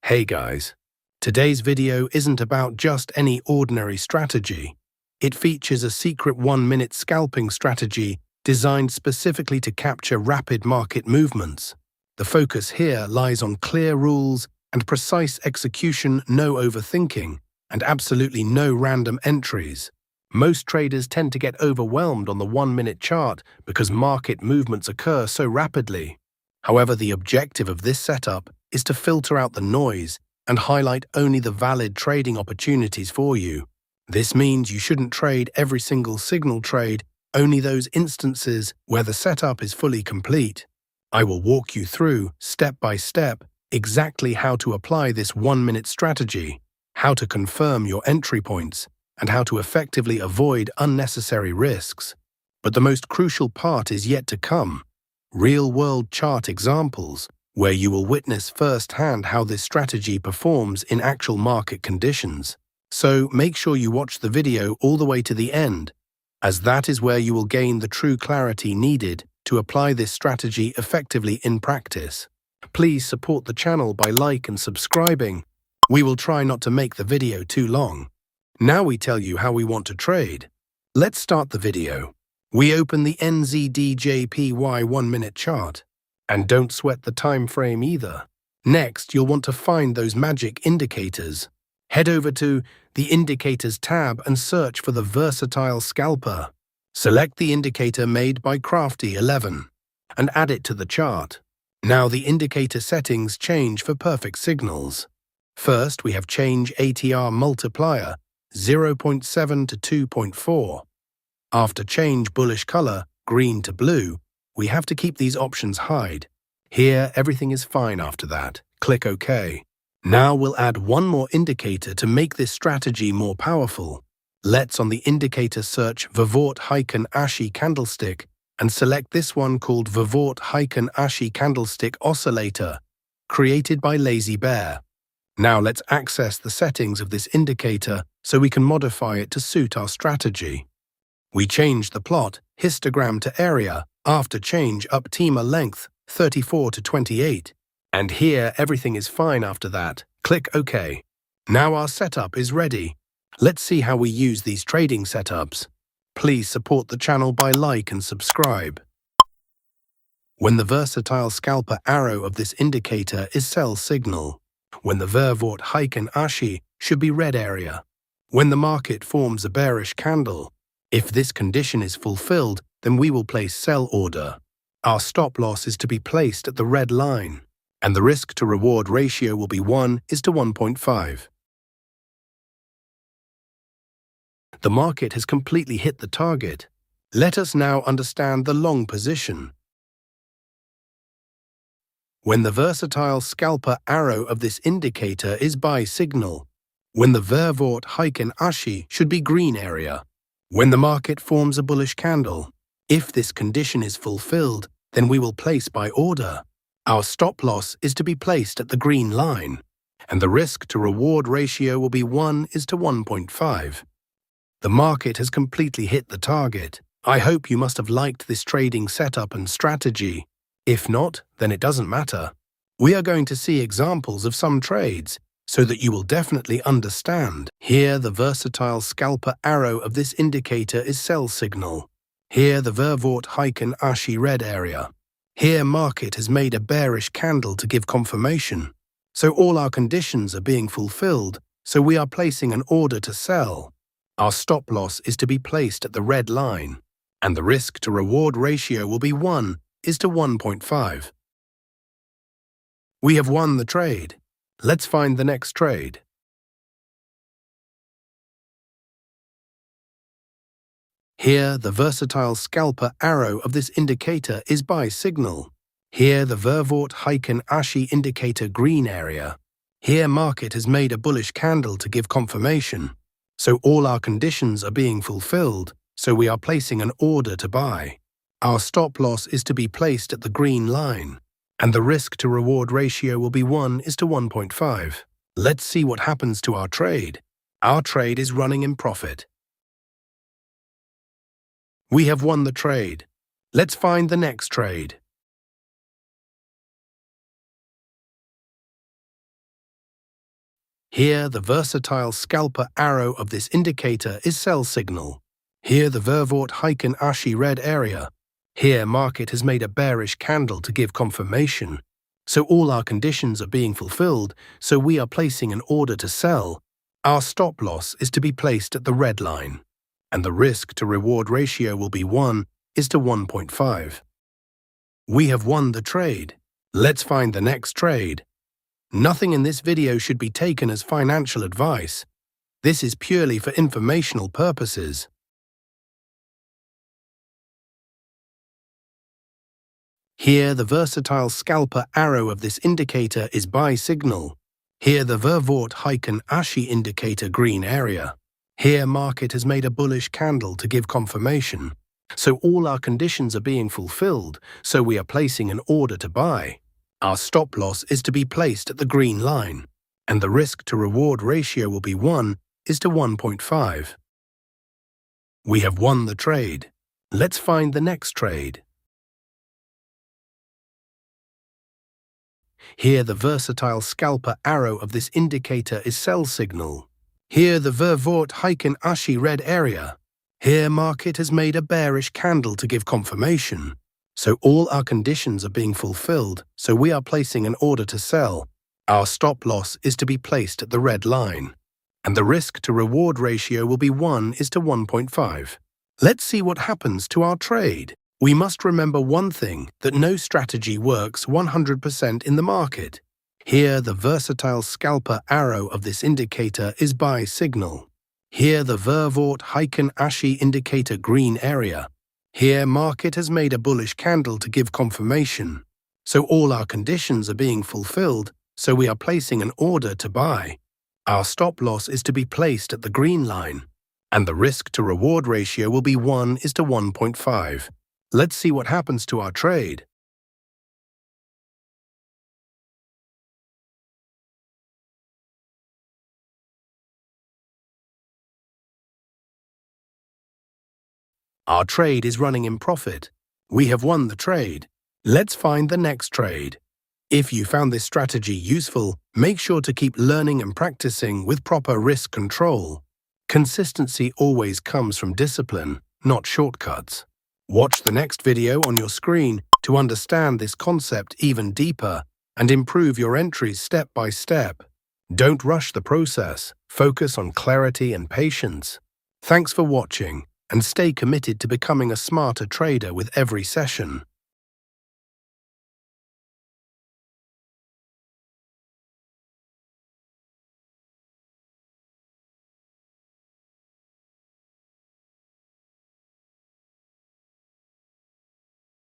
Hey guys, today's video isn't about just any ordinary strategy. It features a secret 1-minute scalping strategy designed specifically to capture rapid market movements. The focus here lies on clear rules and precise execution, no overthinking, and absolutely no random entries. Most traders tend to get overwhelmed on the 1-minute chart because market movements occur so rapidly. However, the objective of this setup is to filter out the noise and highlight only the valid trading opportunities for you. This means you shouldn't trade every single signal trade, only those instances where the setup is fully complete. I will walk you through, step by step, exactly how to apply this 1-minute strategy, how to confirm your entry points, and how to effectively avoid unnecessary risks. But the most crucial part is yet to come: real-world chart examples, where you will witness firsthand how this strategy performs in actual market conditions. So make sure you watch the video all the way to the end, as that is where you will gain the true clarity needed to apply this strategy effectively in practice. Please support the channel by like and subscribing. We will try not to make the video too long. Now we tell you how we want to trade. Let's start the video. We open the NZDJPY 1-minute chart. And don't sweat the time frame either. Next, you'll want to find those magic indicators. Head over to the Indicators tab and search for the Versatile Scalper. Select the indicator made by Crafty11 and add it to the chart. Now the indicator settings change for perfect signals. First, we have Change ATR Multiplier 0.7 to 2.4. After Change Bullish Color, green to blue, we have to keep these options hide. Here, everything is fine after that. Click OK. Now we'll add one more indicator to make this strategy more powerful. Let's on the indicator search Vivort-Ashi candlestick and select this one called Vivort-Ashi candlestick oscillator, created by Lazy Bear. Now let's access the settings of this indicator so we can modify it to suit our strategy. We change the plot histogram to area after change up TRAMA length 34 to 28. And here everything is fine after that. Click OK. Now our setup is ready. Let's see how we use these trading setups. Please support the channel by like and subscribe. When the versatile scalper arrow of this indicator is sell signal. When the Vivort-Ashi should be red area. When the market forms a bearish candle. If this condition is fulfilled, then we will place sell order. Our stop loss is to be placed at the red line, and the risk to reward ratio will be 1:1.5. The market has completely hit the target. Let us now understand the long position. When the versatile scalper arrow of this indicator is buy signal. When the Vivort-Ashi should be green area. When the market forms a bullish candle. If this condition is fulfilled, then we will place buy order. Our stop loss is to be placed at the green line, and the risk to reward ratio will be 1:1.5. The market has completely hit the target. I hope you must have liked this trading setup and strategy. If not, then it doesn't matter. We are going to see examples of some trades, so that you will definitely understand. Here, the versatile scalper arrow of this indicator is sell signal. Here, the Vivort-Ashi red area. Here, market has made a bearish candle to give confirmation. So all our conditions are being fulfilled, so we are placing an order to sell. Our stop loss is to be placed at the red line, and the risk to reward ratio will be 1:1.5. We have won the trade. Let's find the next trade. Here, the versatile scalper arrow of this indicator is buy signal. Here, the Vivort-Ashi indicator green area. Here, market has made a bullish candle to give confirmation. So all our conditions are being fulfilled, so we are placing an order to buy. Our stop loss is to be placed at the green line, and the risk to reward ratio will be 1:1.5. Let's see what happens to our trade. Our trade is running in profit. We have won the trade. Let's find the next trade. Here, the versatile scalper arrow of this indicator is sell signal. Here, the Vervoort Heiken Ashi red area. Here, market has made a bearish candle to give confirmation. So all our conditions are being fulfilled, so we are placing an order to sell. Our stop loss is to be placed at the red line, and the risk to reward ratio will be 1:1.5. We have won the trade. Let's find the next trade. Nothing in this video should be taken as financial advice. This is purely for informational purposes. Here, the versatile scalper arrow of this indicator is buy signal. Here, the Vervoort Heiken Ashi indicator green area. Here, market has made a bullish candle to give confirmation. So all our conditions are being fulfilled, so we are placing an order to buy. Our stop loss is to be placed at the green line, and the risk to reward ratio will be 1:1.5. We have won the trade. Let's find the next trade. Here, the versatile scalper arrow of this indicator is sell signal. Here, the Vervoort Heiken Ashi red area. Here, market has made a bearish candle to give confirmation. So all our conditions are being fulfilled, so we are placing an order to sell. Our stop loss is to be placed at the red line, and the risk to reward ratio will be 1:1.5. Let's see what happens to our trade. We must remember one thing, that no strategy works 100% in the market. Here, the versatile scalper arrow of this indicator is buy signal. Here, the Vervoort Heiken Ashi indicator green area. Here, market has made a bullish candle to give confirmation. So all our conditions are being fulfilled, so we are placing an order to buy. Our stop loss is to be placed at the green line, and the risk to reward ratio will be 1:1.5. Let's see what happens to our trade. Our trade is running in profit. We have won the trade. Let's find the next trade. If you found this strategy useful, make sure to keep learning and practicing with proper risk control. Consistency always comes from discipline, not shortcuts. Watch the next video on your screen to understand this concept even deeper and improve your entries step by step. Don't rush the process. Focus on clarity and patience. Thanks for watching, and stay committed to becoming a smarter trader with every session.